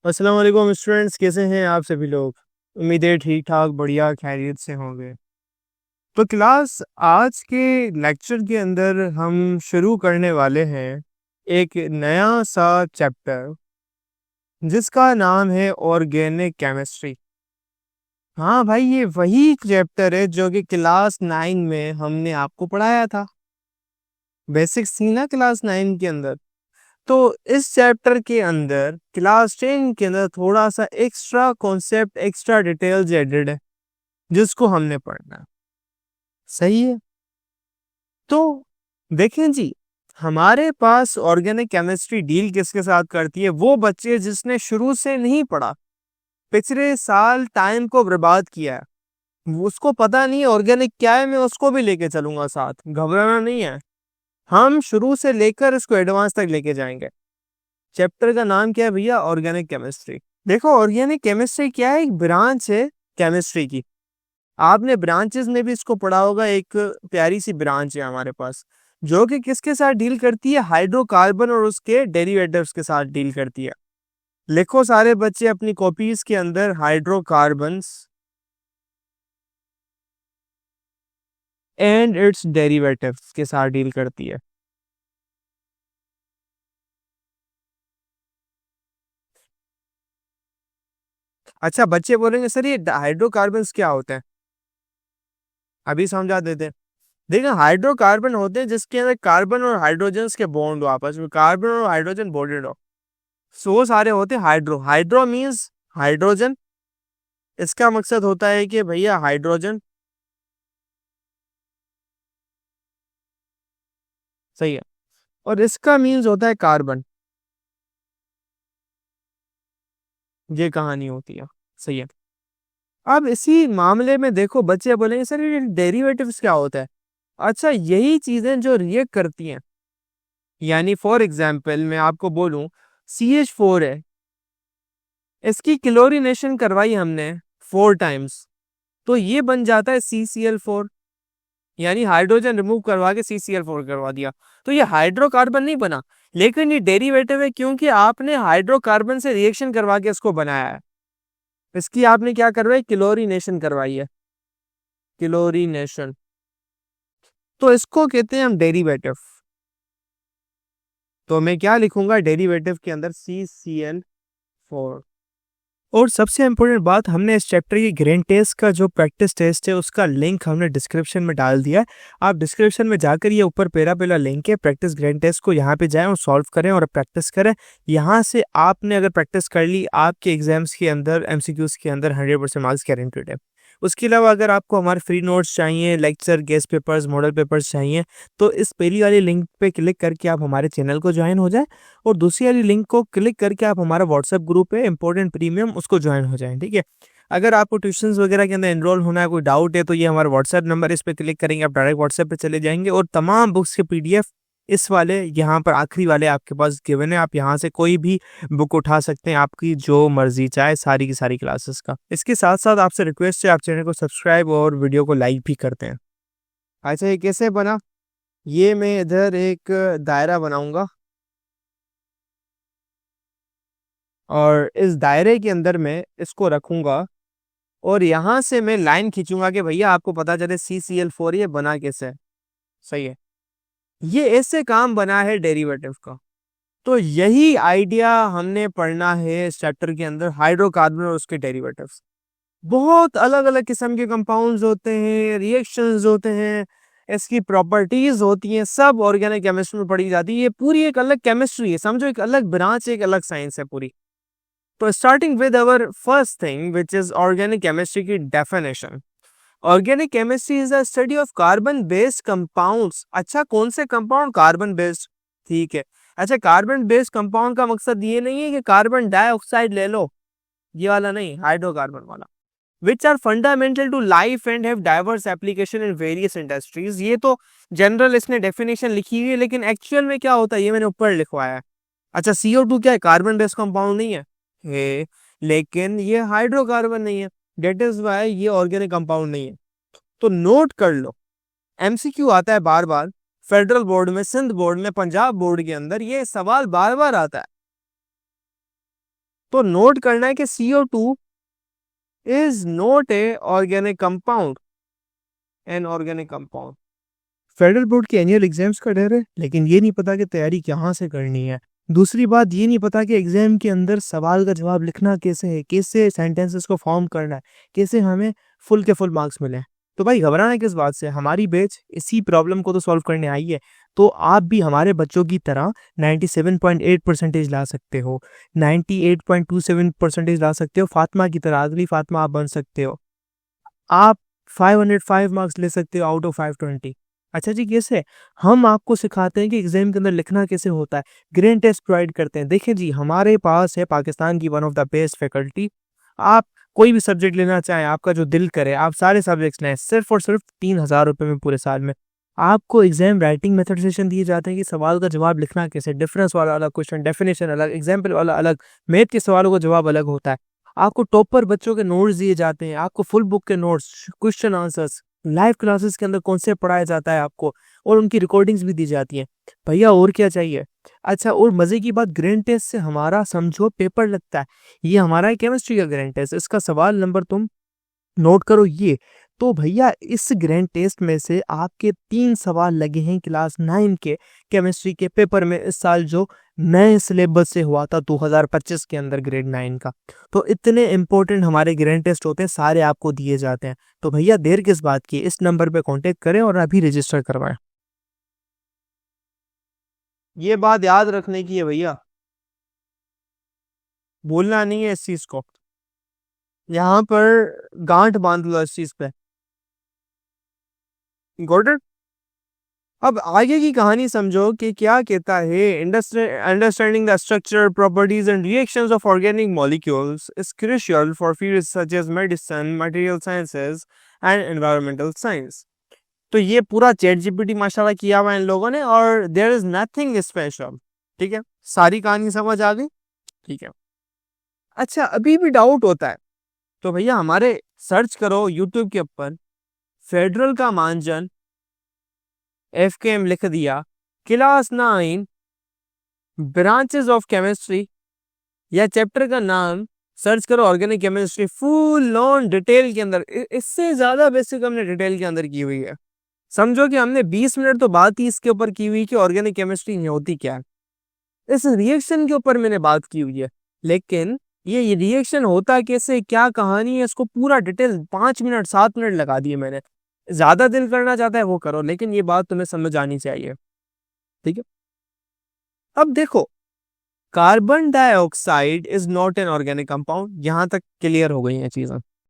अस्सलाम वालेकुम स्टूडेंट्स, कैसे हैं आप सभी लोग। उम्मीद है ठीक ठाक बढ़िया खैरियत से होंगे। तो क्लास आज के लेक्चर के अंदर हम शुरू करने वाले हैं एक नया सा चैप्टर जिसका नाम है ऑर्गेनिक केमिस्ट्री। हाँ भाई, ये वही चैप्टर है जो कि क्लास 9 में हमने आपको पढ़ाया था। बेसिक्स थी ना क्लास 9 के अंदर। तो इस चैप्टर के अंदर क्लास 10 के अंदर थोड़ा सा extra concept, extra details added है जिसको हमने पढ़ना है। सही है। तो देखें जी, हमारे पास ऑर्गेनिक केमिस्ट्री डील किसके साथ करती है? वो बच्चे जिसने शुरू से नहीं पढ़ा, पिछले साल टाइम को बर्बाद किया है, उसको पता नहीं ऑर्गेनिक क्या है। मैं उसको भी लेके चलूंगा साथ, घबराना नहीं है। हम शुरू से लेकर इसको एडवांस तक लेके जाएंगे। चैप्टर का नाम क्या है भैया? Organic chemistry. देखो, ऑर्गेनिक केमिस्ट्री क्या है? एक ब्रांच है केमिस्ट्री की। आपने ब्रांचेस में भी इसको पढ़ा होगा। एक प्यारी सी ब्रांच है हमारे पास जो कि किसके साथ डील करती है? हाइड्रोकार्बन और उसके डेरिवेटिव्स के साथ डील करती है। लिखो सारे बच्चे अपनी कॉपीज के अंदर, हाइड्रोकार्बन्स एंड इट्स डेरिवेटिव्स के साथ डील करती है। अच्छा, बच्चे बोलेंगे सर ये हाइड्रोकार्बन्स क्या होते हैं? अभी समझा देते हैं। देखिए, हाइड्रोकार्बन होते हैं जिसके अंदर कार्बन और हाइड्रोजन के बॉन्ड हो, आपस में कार्बन और हाइड्रोजन बॉन्डेड हो। सो सारे होते हैं हाइड्रो। Hydro means hydrogen. इसका मकसद होता है कि भैया हाइड्रोजन। सही है। और इसका मीन्स होता है कार्बन। ये कहानी होती है। सही है। अब इसी मामले में देखो, बच्चे बोलेंगे सर ये डेरिवेटिव्स क्या होता है? अच्छा, यही चीजें जो रिएक्ट करती हैं, यानी फॉर एग्जाम्पल मैं आपको बोलूं, CH4 है, इसकी क्लोरीनेशन करवाई हमने 4 टाइम्स, तो ये बन जाता है CCl4। यानी हाइड्रोजन रिमूव करवा के CCl4 करवा दिया, तो ये हाइड्रोकार्बन नहीं बना, लेकिन ये डेरिवेटिव है क्योंकि आपने हाइड्रोकार्बन से रिएक्शन करवा के इसको बनाया है। इसकी आपने क्या करवाई? क्लोरीनेशन करवाई है। क्लोरीनेशन। तो इसको कहते हैं हम डेरिवेटिव। तो मैं क्या लिखूंगा डेरिवेटिव के अंदर? CCl4। और सबसे इम्पोर्टेंट बात, हमने इस चैप्टर की ग्रेन टेस्ट का जो प्रैक्टिस टेस्ट है उसका लिंक हमने डिस्क्रिप्शन में डाल दिया है। आप डिस्क्रिप्शन में जाकर ये ऊपर पहला लिंक है प्रैक्टिस ग्रेन टेस्ट को, यहाँ पे जाएं और सॉल्व करें और प्रैक्टिस करें। यहाँ से आपने अगर प्रैक्टिस कर ली, आपके एग्जाम्स के अंदर, MCQs के अंदर 100% मार्क्स गारंटेड है। उसके अलावा अगर आपको हमारे फ्री नोट्स चाहिए, lecture, guest papers, model papers चाहिए, तो इस पहली वाली लिंक पे क्लिक करके आप हमारे चैनल को ज्वाइन हो जाए, और दूसरी वाली लिंक को क्लिक करके आप हमारा व्हाट्सएप ग्रुप है इंपॉर्टेंट प्रीमियम, उसको ज्वाइन हो जाएं। ठीक है। अगर आपको ट्यूशंस वगैरह के अंदर एनरोल होना है, कोई डाउट है, तो ये हमारा व्हाट्सएप नंबर है, इस पर क्लिक करेंगे आप डायरेक्ट व्हाट्सएप पे चले जाएंगे, और तमाम बुक्स के PDF इस वाले यहाँ पर आखिरी वाले आपके पास गिवन है। आप यहाँ से कोई भी बुक उठा सकते हैं, आपकी जो मर्जी चाहे, सारी की सारी क्लासेस का। इसके साथ साथ आपसे रिक्वेस्ट है, आप चैनल को सब्सक्राइब और वीडियो को लाइक भी करते हैं। अच्छा, ये कैसे बना? ये मैं इधर एक दायरा बनाऊंगा, और इस दायरे के अंदर मैं इसको रखूंगा, और यहां से मैं लाइन खींचूंगा कि भैया आपको पता चले CCl4 ये बना कैसे है। सही है। ये ऐसे काम बना है डेरिवेटिव का। तो यही आइडिया हमने पढ़ना है इस चैप्टर के अंदर, हाइड्रोकार्बन और उसके डेरिवेटिव्स। बहुत अलग अलग किस्म के कंपाउंड्स होते हैं, रिएक्शंस होते हैं, इसकी प्रॉपर्टीज होती हैं, सब ऑर्गेनिक केमिस्ट्री में पढ़ी जाती है। ये पूरी एक अलग केमिस्ट्री है, समझो एक अलग ब्रांच, एक अलग साइंस है पूरी। तो starting with our first thing which is organic chemistry की डेफिनेशन। Organic chemistry is the study of carbon based compounds. अच्छा, कौन से कंपाउंड? Carbon based. ठीक है। अच्छा, कार्बन बेस्ड कंपाउंड का मकसद ये नहीं है कि कार्बन डाइऑक्साइड ले लो, ये वाला नहीं, हाइड्रोकार्बन वाला। Which are fundamental to life and have diverse application in various industries. ये तो जनरल इसने डेफिनेशन लिखी हुई है, लेकिन एक्चुअल में क्या होता है ये मैंने ऊपर लिखवाया है। अच्छा, CO2 क्या है? कार्बन बेस्ड कंपाउंड नहीं है? है, लेकिन ये हाइड्रोकार्बन नहीं है, डेट इज वाई ये ऑर्गेनिक कंपाउंड नहीं है। तो नोट कर लो, MCQ आता है बार बार, फेडरल बोर्ड में, सिंध बोर्ड में, पंजाब बोर्ड के अंदर ये सवाल बार बार आता है। तो नोट करना है कि CO2 is not a organic compound, an organic compound. Federal board के एनुअल एग्जाम्स का डर है, लेकिन ये नहीं पता कि तैयारी कहाँ से करनी है। दूसरी बात ये नहीं पता कि एग्जाम के अंदर सवाल का जवाब लिखना कैसे है, कैसे सेंटेंसेस को फॉर्म करना है, कैसे हमें फुल के फुल मार्क्स मिले। तो भाई घबराना किस बात से, हमारी बैच इसी प्रॉब्लम को तो सॉल्व करने आई है। तो आप भी हमारे बच्चों की तरह 97.8 परसेंटेज ला सकते हो, 98.27 परसेंटेज ला सकते हो, फातिमा की तरह अगली फातिमा आप बन सकते हो। आप 505 मार्क्स ले सकते हो आउट ऑफ 520। अच्छा जी, कैसे? हम आपको सिखाते हैं कि एग्जाम के अंदर लिखना कैसे होता है, ग्रेड टेस्ट प्रोवाइड करते हैं। देखिए जी, हमारे पास है पाकिस्तान की one of the best faculty. आप कोई भी सब्जेक्ट लेना चाहें, आपका जो दिल करे, आप सारे सब्जेक्ट्स लें, सिर्फ और सिर्फ 3,000 रुपये में पूरे साल में। आपको एग्जाम राइटिंग मेथड सेशन दिए जाते हैं कि सवाल का जवाब लिखना कैसे, डिफरेंस वाला अलग क्वेश्चन, डेफिनेशन अलग, एग्जाम्पल वाला अलग, मैथ के सवालों का जवाब अलग होता है। आपको टॉपर बच्चों के नोट्स दिए जाते हैं, आपको फुल बुक के notes, question answers, live classes के अंदर कॉन्सेप्ट पढ़ाया जाता है आपको, और उनकी रिकॉर्डिंग्स भी दी जाती हैं। भैया और क्या चाहिए? अच्छा, और मजे की बात, ग्रैंड टेस्ट से हमारा समझो पेपर लगता है। ये हमारा है केमिस्ट्री का ग्रैंड टेस्ट, इसका सवाल नंबर तुम नोट करो ये। तो भैया इस ग्रैंड टेस्ट में से आपके 3 सवाल लगे हैं क्लास 9 के केमिस्ट्री के पेपर में इस साल, जो नए सिलेबस से हुआ था 2025 के अंदर ग्रेड 9 का। तो इतने इंपॉर्टेंट हमारे ग्रैंड टेस्ट होते हैं, सारे आपको दिए जाते हैं। तो भैया देर किस बात की, इस नंबर पे कांटेक्ट करें और अभी रजिस्टर करवाएं। ये बात याद रखने की है भैया, भूलना नहीं है इस चीज को, यहाँ पर गांठ बांध लो इस चीज पे। Got it? अब आगे की कहानी समझो कि क्या कहता है। Understanding the structure, properties and reactions of organic molecules is crucial for fields such as medicine, material sciences and environmental science. तो ये पूरा चैट जीपीटी माशाल्लाह किया हुआ है इन लोगों ने, और देयर इज नथिंग स्पेशल। ठीक है, सारी कहानी समझ आ गई? ठीक है। अच्छा, अभी भी डाउट होता है तो भैया हमारे सर्च करो यूट्यूब के ऊपर, फेडरल का मानजन FKM लिख दिया, क्लास 9 ब्रांचेस ऑफ केमिस्ट्री, या चैप्टर का नाम सर्च करो organic chemistry, full on detail के अंदर। इससे ज्यादा बेसिक हमने डिटेल के अंदर की हुई है। समझो कि हमने 20 मिनट तो बात ही इसके ऊपर की हुई कि ऑर्गेनिक केमिस्ट्री होती क्या है। इस रिएक्शन के ऊपर मैंने बात की हुई है, लेकिन ये रिएक्शन होता कैसे, क्या कहानी है, इसको पूरा डिटेल 5 मिनट 7 मिनट लगा दिए मैंने। ज्यादा दिल करना चाहता है वो करो, लेकिन ये बात तुम्हें समझ आनी चाहिए। ठीक है, अब देखो, carbon dioxide is not an organic compound. यहां तक क्लियर हो गई हैं चीजें।